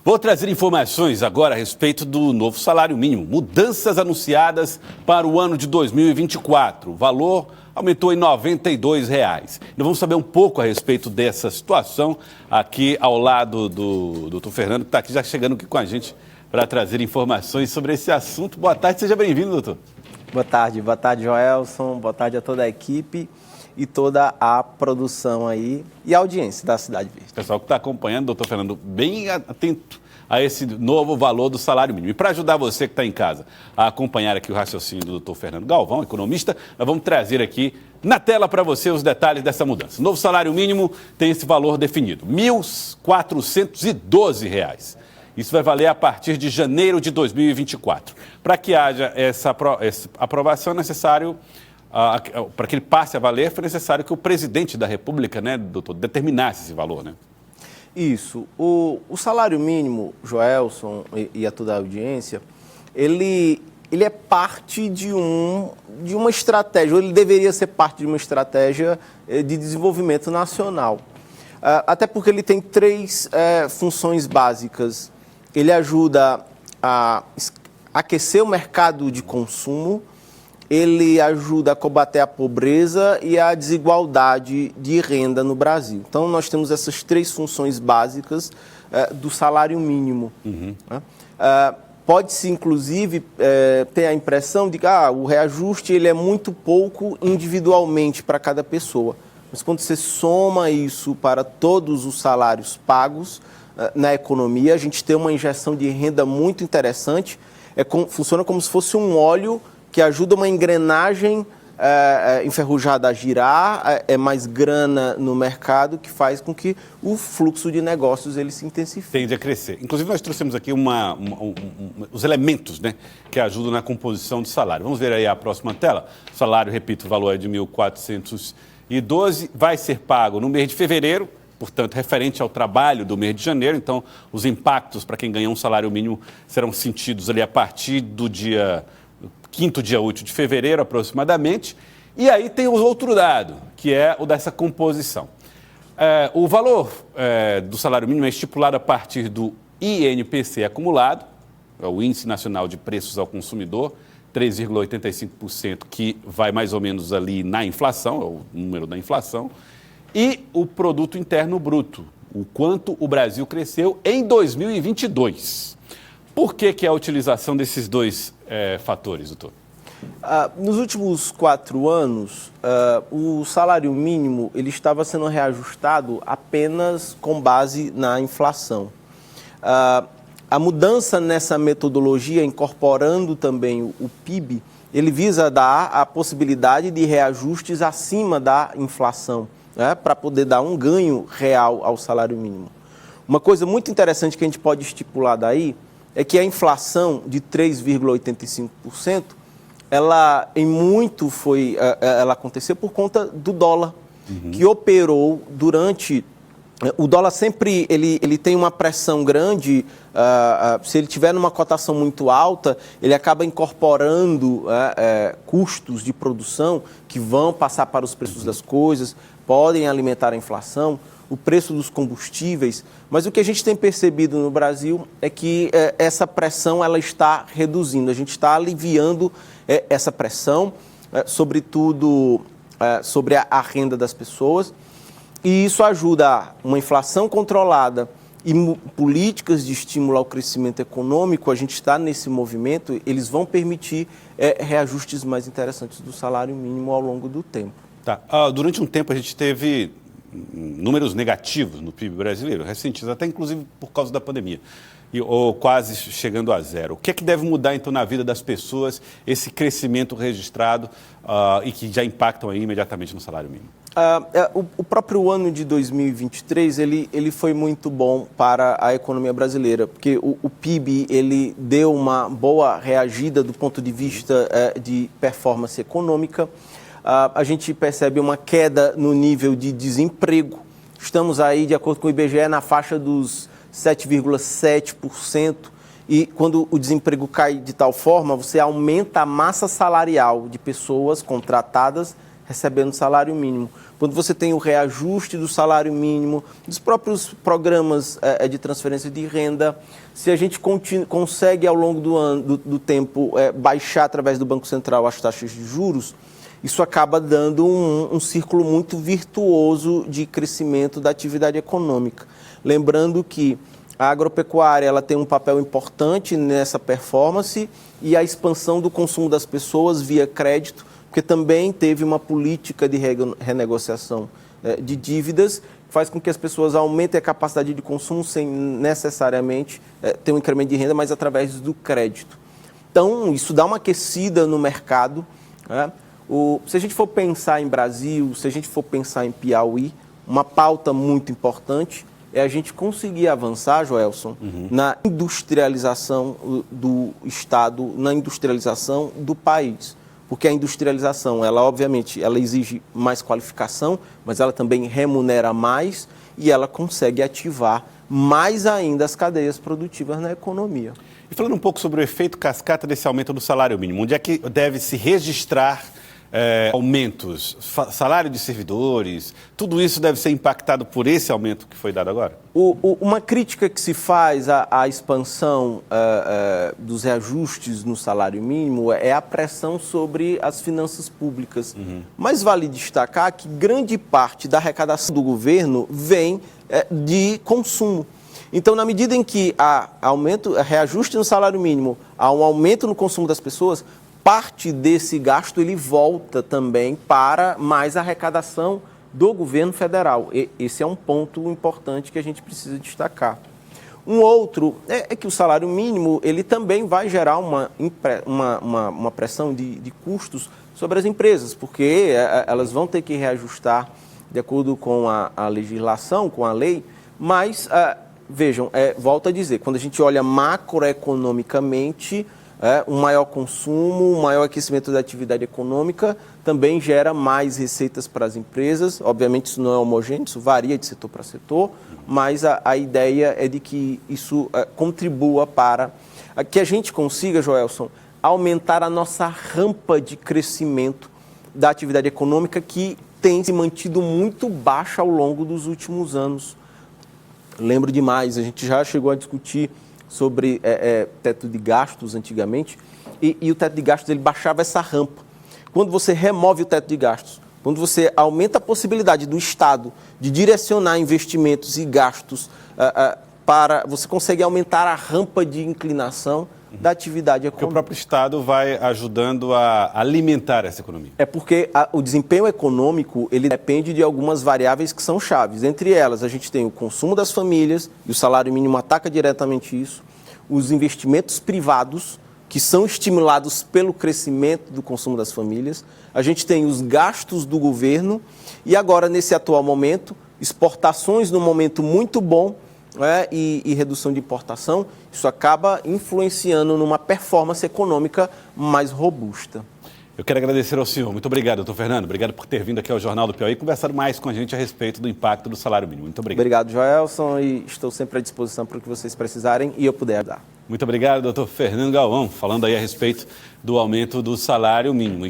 Vou trazer informações agora a respeito do novo salário mínimo. Mudanças anunciadas para o ano de 2024. O valor aumentou em R$ 92. Nós vamos saber um pouco a respeito dessa situação aqui ao lado do doutor Fernando, que está aqui já chegando aqui com a gente para trazer informações sobre esse assunto. Boa tarde, seja bem-vindo, doutor. Boa tarde, Joelson. Boa tarde a toda a equipe e toda a produção aí e a audiência da Cidade Verde. Pessoal que está acompanhando, doutor Fernando, bem atento a esse novo valor do salário mínimo. E para ajudar você que está em casa a acompanhar aqui o raciocínio do doutor Fernando Galvão, economista, nós vamos trazer aqui na tela para você os detalhes dessa mudança. O novo salário mínimo tem esse valor definido, R$ 1.412. Isso vai valer a partir de janeiro de 2024. Para que haja essa aprovação é necessário, para que ele passe a valer, foi necessário que o presidente da República, né, doutor, determinasse esse valor, né? Isso. O salário mínimo, Joelson e a toda a audiência, ele é parte de uma estratégia, ou ele deveria ser parte de uma estratégia de desenvolvimento nacional. Até porque ele tem três funções básicas. Ele ajuda a aquecer o mercado de consumo, ele ajuda a combater a pobreza e a desigualdade de renda no Brasil. Então, nós temos essas três funções básicas do salário mínimo. Uhum. Pode-se, inclusive, ter a impressão de que o reajuste ele é muito pouco individualmente para cada pessoa. Mas quando você soma isso para todos os salários pagos na economia, a gente tem uma injeção de renda muito interessante. Funciona como se fosse um óleo que ajuda uma engrenagem enferrujada a girar, mais grana no mercado, que faz com que o fluxo de negócios ele se intensifique. Tende a crescer. Inclusive, nós trouxemos aqui os elementos, né, que ajudam na composição do salário. Vamos ver aí a próxima tela. O salário, repito, o valor é de R$ 1.412, vai ser pago no mês de fevereiro, portanto, referente ao trabalho do mês de janeiro. Então, os impactos para quem ganha um salário mínimo serão sentidos ali a partir do quinto dia útil de fevereiro, aproximadamente. E aí tem o outro dado, que é o dessa composição. O valor do salário mínimo é estipulado a partir do INPC acumulado, é o Índice Nacional de Preços ao Consumidor, 3,85%, que vai mais ou menos ali na inflação, é o número da inflação, e o Produto Interno Bruto, o quanto o Brasil cresceu em 2022. Por que a utilização desses dois fatores, doutor? Nos últimos 4 anos, o salário mínimo ele estava sendo reajustado apenas com base na inflação. A mudança nessa metodologia, incorporando também o PIB, ele visa dar a possibilidade de reajustes acima da inflação, né, para poder dar um ganho real ao salário mínimo. Uma coisa muito interessante que a gente pode estipular daí é que a inflação de 3,85%, ela aconteceu por conta do dólar, que operou durante... O dólar sempre ele tem uma pressão grande, se ele tiver numa cotação muito alta, ele acaba incorporando custos de produção que vão passar para os preços das coisas, podem alimentar a inflação, o preço dos combustíveis, mas o que a gente tem percebido no Brasil é que essa pressão ela está reduzindo, a gente está aliviando essa pressão, sobretudo sobre a renda das pessoas, e isso ajuda uma inflação controlada e políticas de estímulo ao crescimento econômico. A gente está nesse movimento, eles vão permitir reajustes mais interessantes do salário mínimo ao longo do tempo. Tá. Durante um tempo a gente teve números negativos no PIB brasileiro, recentes, até inclusive por causa da pandemia, ou quase chegando a zero. O que é que deve mudar, então, na vida das pessoas, esse crescimento registrado e que já impactam aí imediatamente no salário mínimo? O próprio ano de 2023, ele foi muito bom para a economia brasileira, porque o PIB ele deu uma boa reagida do ponto de vista de performance econômica. A gente percebe uma queda no nível de desemprego. Estamos aí, de acordo com o IBGE, na faixa dos 7,7%. E quando o desemprego cai de tal forma, você aumenta a massa salarial de pessoas contratadas recebendo salário mínimo. Quando você tem o reajuste do salário mínimo, dos próprios programas de transferência de renda, se a gente consegue ao longo do tempo baixar através do Banco Central as taxas de juros, isso acaba dando um círculo muito virtuoso de crescimento da atividade econômica. Lembrando que a agropecuária ela tem um papel importante nessa performance e a expansão do consumo das pessoas via crédito, porque também teve uma política de renegociação de dívidas, que faz com que as pessoas aumentem a capacidade de consumo sem necessariamente ter um incremento de renda, mas através do crédito. Então, isso dá uma aquecida no mercado, né? Se a gente for pensar em Brasil, se a gente for pensar em Piauí, uma pauta muito importante é a gente conseguir avançar, Joelson, na industrialização do Estado, na industrialização do país. Porque a industrialização, ela obviamente, ela exige mais qualificação, mas ela também remunera mais e ela consegue ativar mais ainda as cadeias produtivas na economia. E falando um pouco sobre o efeito cascata desse aumento do salário mínimo, onde é que deve se registrar aumentos, salário de servidores, tudo isso deve ser impactado por esse aumento que foi dado agora? Uma crítica que se faz à expansão dos reajustes no salário mínimo é a pressão sobre as finanças públicas. Mas vale destacar que grande parte da arrecadação do governo vem de consumo. Então, na medida em que há reajuste no salário mínimo, há um aumento no consumo das pessoas, parte desse gasto ele volta também para mais arrecadação do governo federal. Esse é um ponto importante que a gente precisa destacar. Um outro é que o salário mínimo ele também vai gerar uma pressão de custos sobre as empresas, porque elas vão ter que reajustar de acordo com a legislação, com a lei, mas vejam, volto a dizer, quando a gente olha macroeconomicamente, um maior consumo, um maior aquecimento da atividade econômica também gera mais receitas para as empresas. Obviamente isso não é homogêneo, isso varia de setor para setor, mas a ideia é de que isso contribua para que a gente consiga, Joelson, aumentar a nossa rampa de crescimento da atividade econômica que tem se mantido muito baixa ao longo dos últimos anos. Lembro demais, a gente já chegou a discutir sobre teto de gastos antigamente, e o teto de gastos ele baixava essa rampa. Quando você remove o teto de gastos, quando você aumenta a possibilidade do Estado de direcionar investimentos e gastos você consegue aumentar a rampa de inclinação da atividade econômica. Porque o próprio Estado vai ajudando a alimentar essa economia. É porque o desempenho econômico ele depende de algumas variáveis que são chaves. Entre elas, a gente tem o consumo das famílias, e o salário mínimo ataca diretamente isso, os investimentos privados, que são estimulados pelo crescimento do consumo das famílias, a gente tem os gastos do governo, e agora, nesse atual momento, exportações num momento muito bom, e redução de importação, isso acaba influenciando numa performance econômica mais robusta. Eu quero agradecer ao senhor. Muito obrigado, doutor Fernando. Obrigado por ter vindo aqui ao Jornal do Piauí e conversado mais com a gente a respeito do impacto do salário mínimo. Muito obrigado. Obrigado, Joelson, e estou sempre à disposição para o que vocês precisarem e eu puder ajudar. Muito obrigado, doutor Fernando Galvão, falando aí a respeito do aumento do salário mínimo.